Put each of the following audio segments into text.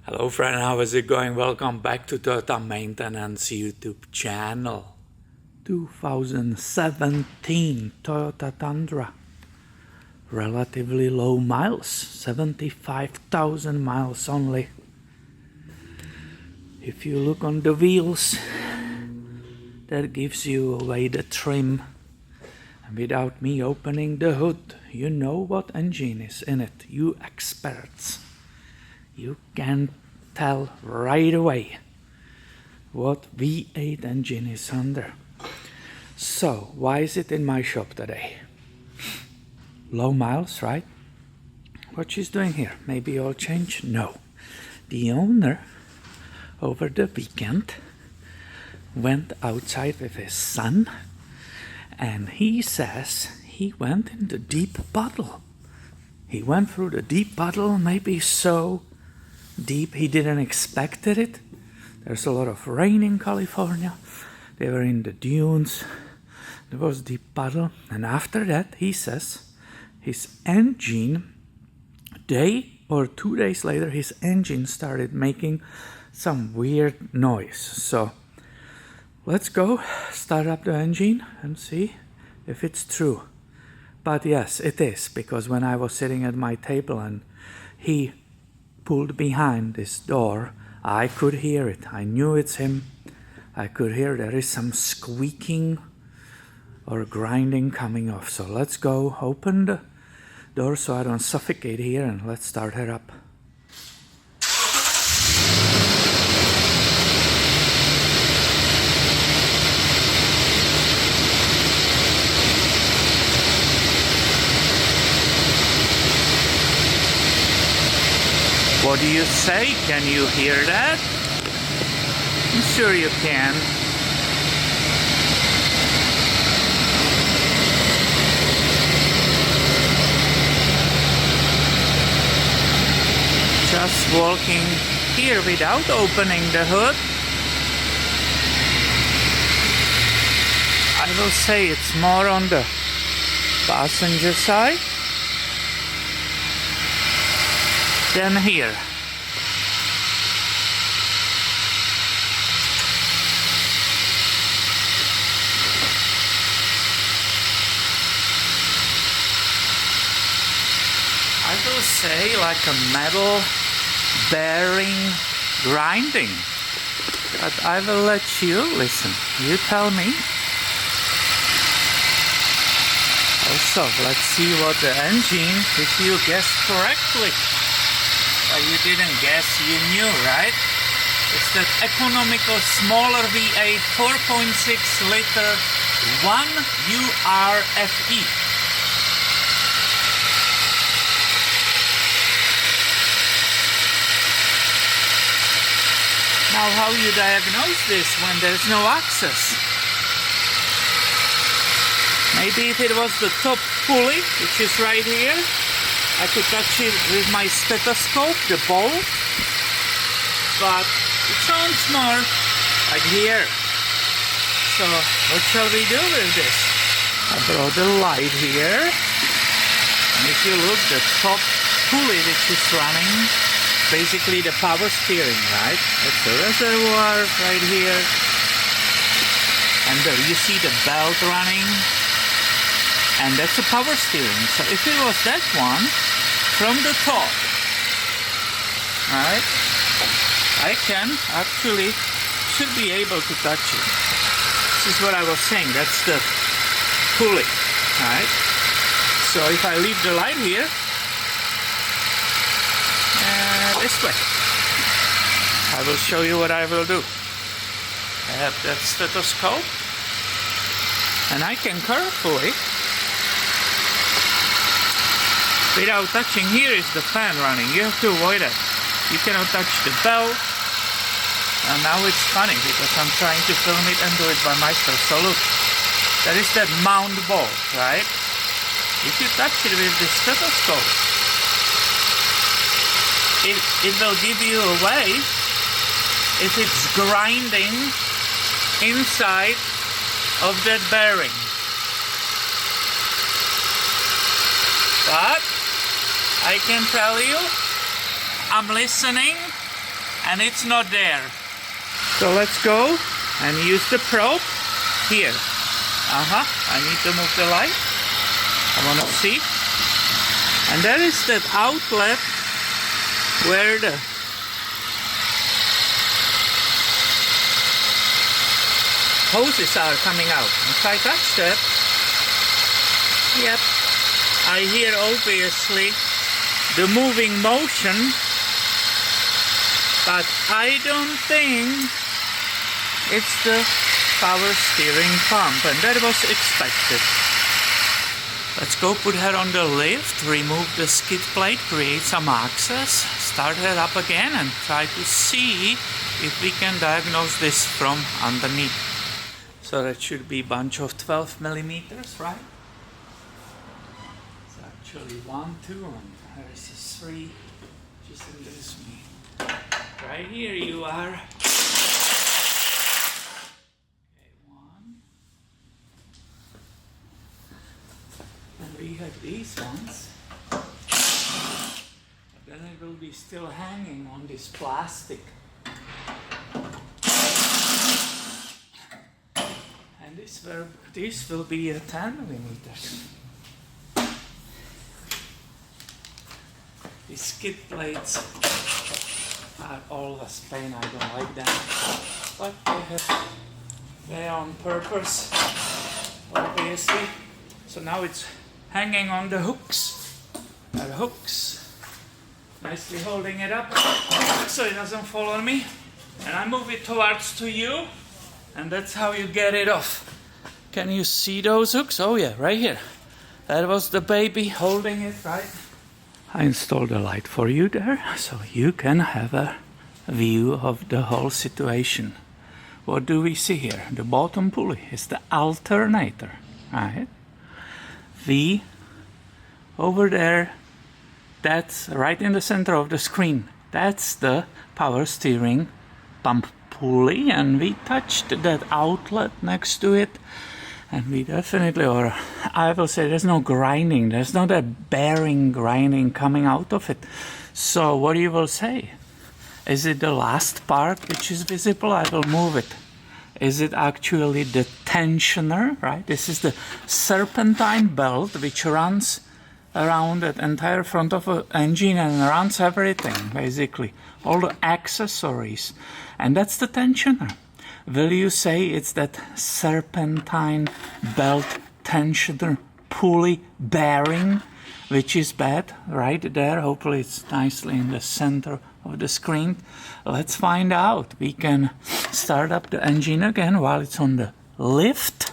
Hello friend, how is it going? Welcome back to Toyota Maintenance YouTube channel. 2017 Toyota Tundra. Relatively low miles, 75,000 miles only. If you look on the wheels, that gives you away the trim. And without me opening the hood, you know what engine is in it, you experts. You can tell right away what V8 engine is under. So, why is it in my shop today? Low miles, right? What she's doing here? Maybe oil change? No. The owner, over the weekend, went outside with his son, and he says he went in the deep puddle. He went through the deep puddle, maybe so deep he didn't expect it. There's a lot of rain in California. They were in the dunes. There was deep puddle, and after that, he says, his engine, a day or 2 days later, his engine started making some weird noise. So let's go start up the engine and see if it's true. But yes, it is, because when I was sitting at my table and he pulled behind this door, I could hear it. I knew it's him. I could hear there is some squeaking or grinding coming off. So let's go open the door so I don't suffocate here, and let's start her up. What do you say? Can you hear that? I'm sure you can. Just walking here without opening the hood. I will say it's more on the passenger side than here. I will say like a metal bearing grinding, but I will let you listen. You tell me. Also, let's see what the engine, if you guessed correctly. But you didn't guess, you knew, right? It's that economical smaller V8 4.6 liter 1URFE. Now, how you diagnose this when there's no access? Maybe if it was the top pulley, which is right here, I could touch it with my stethoscope, the bolt, but it sounds more like here. So, what shall we do with this? I brought the light here, and if you look, the top pulley which is running, basically the power steering, right? That's the reservoir right here. And there you see the belt running. And that's the power steering. So if it was that one, from the top, right, I can actually, should be able to touch it. This is what I was saying, that's the pulley, right? So if I leave the light here, this way, I will show you what I will do. I have that stethoscope, and I can carefully, without touching, here is the fan running, you have to avoid it. You cannot touch the belt, and now it's funny because I'm trying to film it and do it by myself. So look, that is that mount bolt, right? If you touch it with the stethoscope, it will give you away if it's grinding inside of that bearing. But I can tell you, I'm listening and it's not there. So let's go and use the probe here. I need to move the light. I want to see. And there is that outlet where the hoses are coming out. If I touch that, yep, I hear obviously the moving motion, but I don't think it's the power steering pump, and that was expected. Let's go put her on the lift, remove the skid plate, create some access, start her up again and try to see if we can diagnose this from underneath. So that should be a bunch of 12 millimeters, right? It's actually 1, 2, and there is a 3, just in this me. Right here you are. Okay, 1. And we have these ones. But then it will be still hanging on this plastic. And this will be a 10 millimeters. These skid plates are always pain, I don't like them. But they are on purpose, obviously. So now it's hanging on the hooks. Nicely holding it up so it doesn't fall on me. And I move it towards to you, and that's how you get it off. Can you see those hooks? Oh yeah, right here. That was the baby holding it, right? I installed a light for you there, so you can have a view of the whole situation. What do we see here? The bottom pulley is the alternator, right? Over there, that's right in the center of the screen. That's the power steering pump pulley, and we touched that outlet next to it, and we definitely, or I will say, there's no grinding, there's not a bearing grinding coming out of it. So what you will say? Is it the last part which is visible? I will move it. Is it actually the tensioner, right? This is the serpentine belt which runs around that entire front of an engine and runs everything, basically. All the accessories. And that's the tensioner. Will you say it's that serpentine belt tensioner pulley bearing which is bad? Right there. Hopefully it's nicely in the center of the screen. Let's find out. We can start up the engine again while it's on the lift,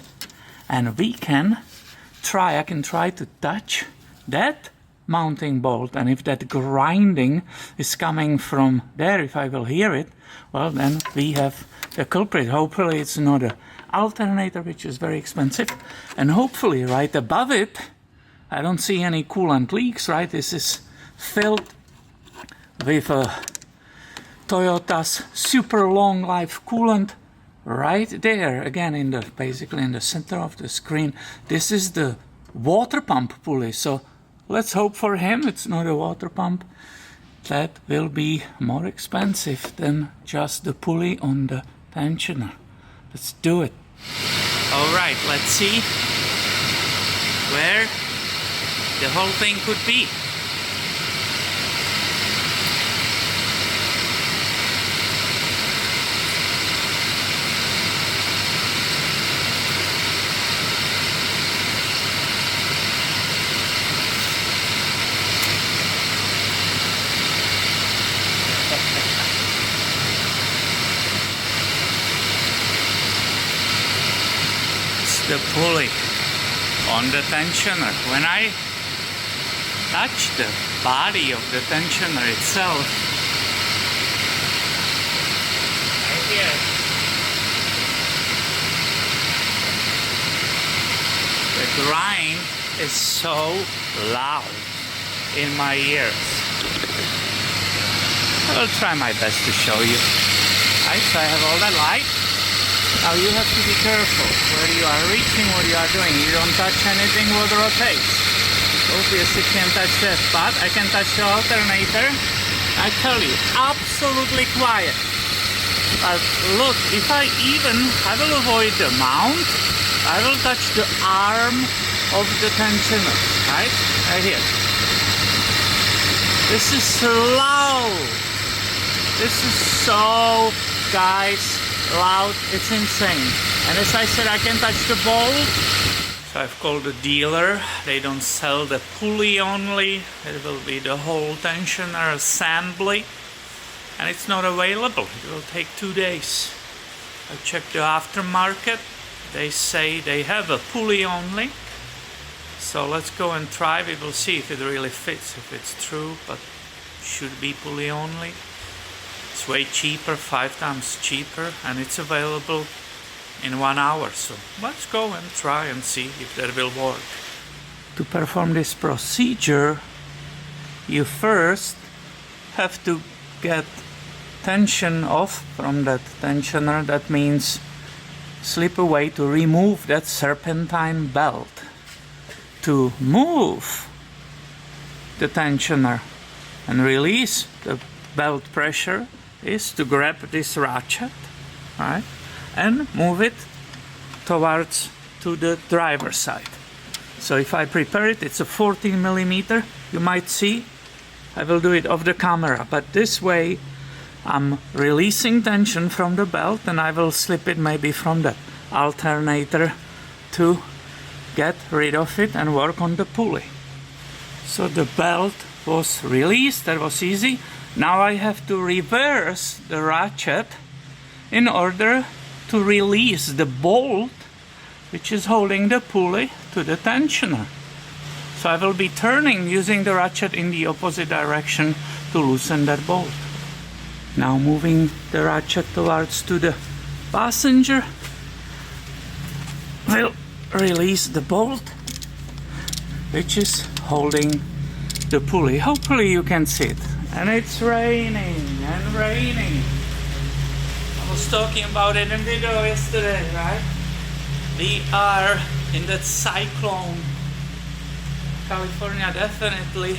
and we can try, I can try to touch that mounting bolt, and if that grinding is coming from there, if I will hear it, well, then we have the culprit. Hopefully it's not an alternator, which is very expensive, and hopefully right above it I don't see any coolant leaks, right? This is filled with Toyota's super long life coolant right there, again in the basically in the center of the screen. This is the water pump pulley, so let's hope for him it's not a water pump. That will be more expensive than just the pulley on the tensioner. Let's do it. All right, let's see where the whole thing could be. The pulley on the tensioner. When I touch the body of the tensioner itself, I hear the grind is so loud in my ears. I will try my best to show you. Right, so I have all that light. Now you have to be careful where you are reaching, what you are doing. You don't touch anything what rotates. Obviously can't touch that, but I can touch the alternator. I tell you, absolutely quiet. But look, if I will avoid the mount, I will touch the arm of the tensioner, right? Right here. This is slow. This is so, guys, loud. It's insane. And as I said, I can touch the bolt. So I've called the dealer. They don't sell the pulley only. It will be the whole tensioner assembly. And it's not available. It will take 2 days. I checked the aftermarket. They say they have a pulley only. So let's go and try. We will see if it really fits, if it's true, but it should be pulley only. It's way cheaper, 5 times cheaper, and it's available in 1 hour. So let's go and try and see if that will work. To perform this procedure, you first have to get tension off from that tensioner. That means slip away to remove that serpentine belt. To move the tensioner and release the belt pressure is to grab this ratchet, right, and move it towards to the driver's side. So if I prepare it, it's a 14 millimeter. You might see, I will do it off the camera, but this way I'm releasing tension from the belt, and I will slip it maybe from the alternator to get rid of it and work on the pulley. So the belt was released, that was easy. Now I have to reverse the ratchet in order to release the bolt which is holding the pulley to the tensioner. So I will be turning using the ratchet in the opposite direction to loosen that bolt. Now moving the ratchet towards to the passenger, will release the bolt which is holding the pulley. Hopefully you can see it. And it's raining and raining. I was talking about it in video yesterday, right? We are in that cyclone. California definitely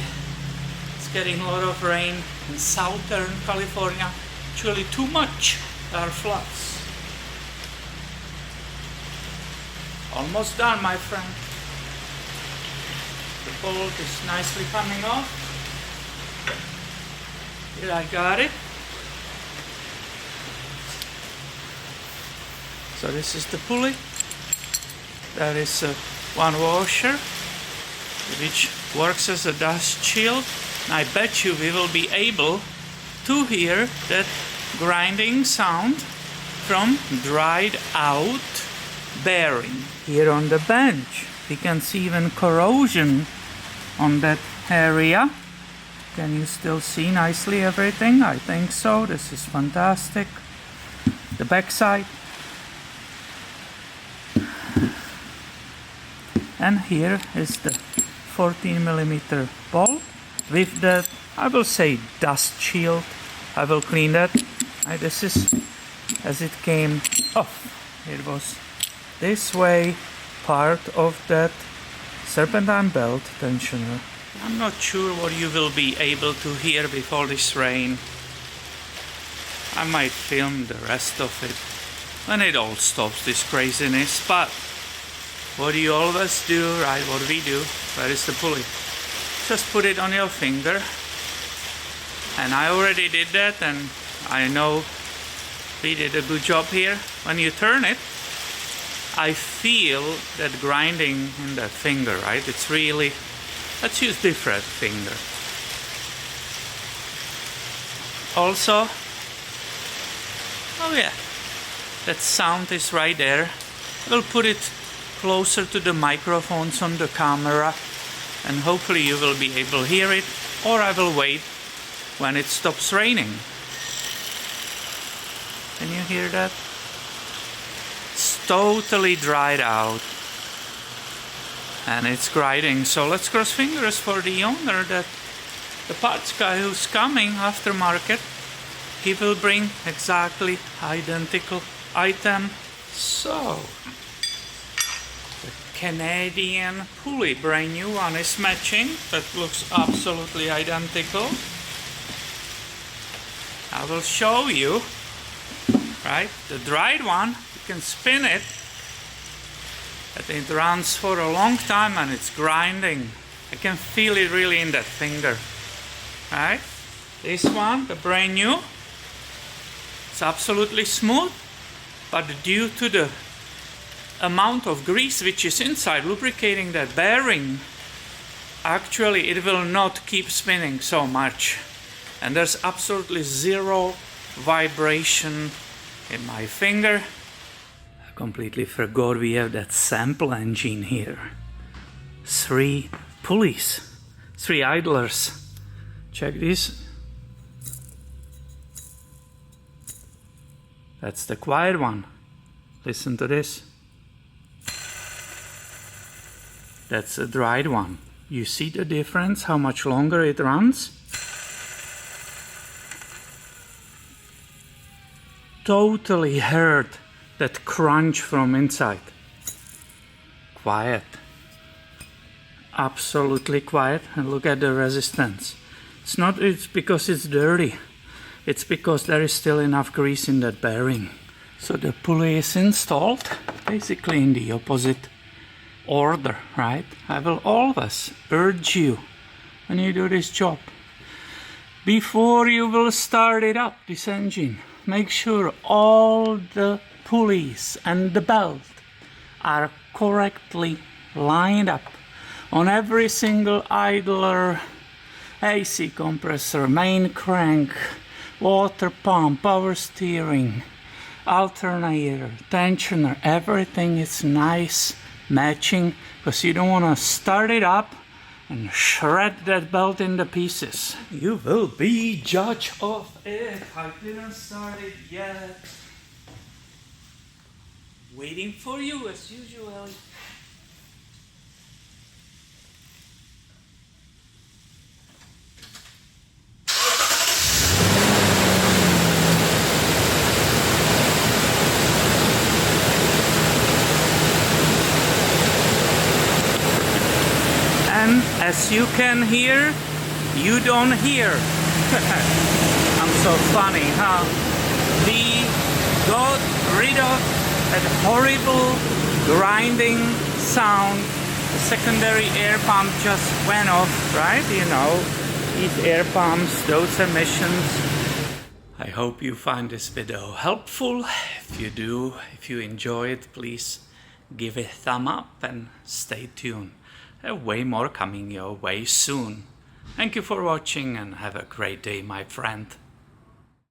is getting a lot of rain in southern California. Actually too much. There are floods. Almost done, my friend. The bolt is nicely coming off. Here I got it. So this is the pulley. There is one washer which works as a dust shield. And I bet you we will be able to hear that grinding sound from dried out bearing. Here on the bench we can see even corrosion on that area. Can you still see nicely everything? I think so. This is fantastic. The back side. And here is the 14 millimeter bolt with the, I will say, dust shield. I will clean that. This is as it came off. It was this way, part of that serpentine belt tensioner. I'm not sure what you will be able to hear before this rain. I might film the rest of it when it all stops, this craziness. But what do you always do, right? What we do, where is the pulley? Just put it on your finger. And I already did that, and I know we did a good job here. When you turn it, I feel that grinding in that finger, right? It's really, let's use different finger. Also, oh yeah, that sound is right there. We'll put it closer to the microphones on the camera, and hopefully you will be able to hear it, or I will wait when it stops raining. Can you hear that? It's totally dried out and it's grinding. So let's cross fingers for the owner that the parts guy who's coming aftermarket, he will bring exactly identical item. So the Canadian pulley, brand new one, is matching. That looks absolutely identical. I will show you, right? The dried one, you can spin it, but it runs for a long time and it's grinding. I can feel it really in that finger, right? This one, the brand new, it's absolutely smooth, but due to the amount of grease which is inside lubricating that bearing, actually it will not keep spinning so much. And there's absolutely zero vibration in my finger. I completely forgot we have that sample engine here. 3 pulleys, 3 idlers. Check this. That's the quiet one. Listen to this. That's the dried one. You see the difference, how much longer it runs? Totally heard that crunch from inside. Quiet. Absolutely quiet. And look at the resistance. It's because it's dirty. It's because there is still enough grease in that bearing. So the pulley is installed basically in the opposite order, right? I will always urge you when you do this job, before you will start it up, this engine, make sure all the pulleys and the belt are correctly lined up on every single idler, AC compressor, main crank, water pump, power steering, alternator, tensioner. Everything is nice, matching, because you don't want to start it up and shred that belt into pieces. You will be judge of it. I didn't start it yet. Waiting for you as usual. And as you can hear, you don't hear. I'm so funny, huh? We got rid of that horrible grinding sound. The secondary air pump just went off, right? You know, these air pumps, those emissions. I hope you find this video helpful. If you do, if you enjoy it, please give it a thumb up and stay tuned. Way more coming your way soon. Thank you for watching and have a great day, my friend.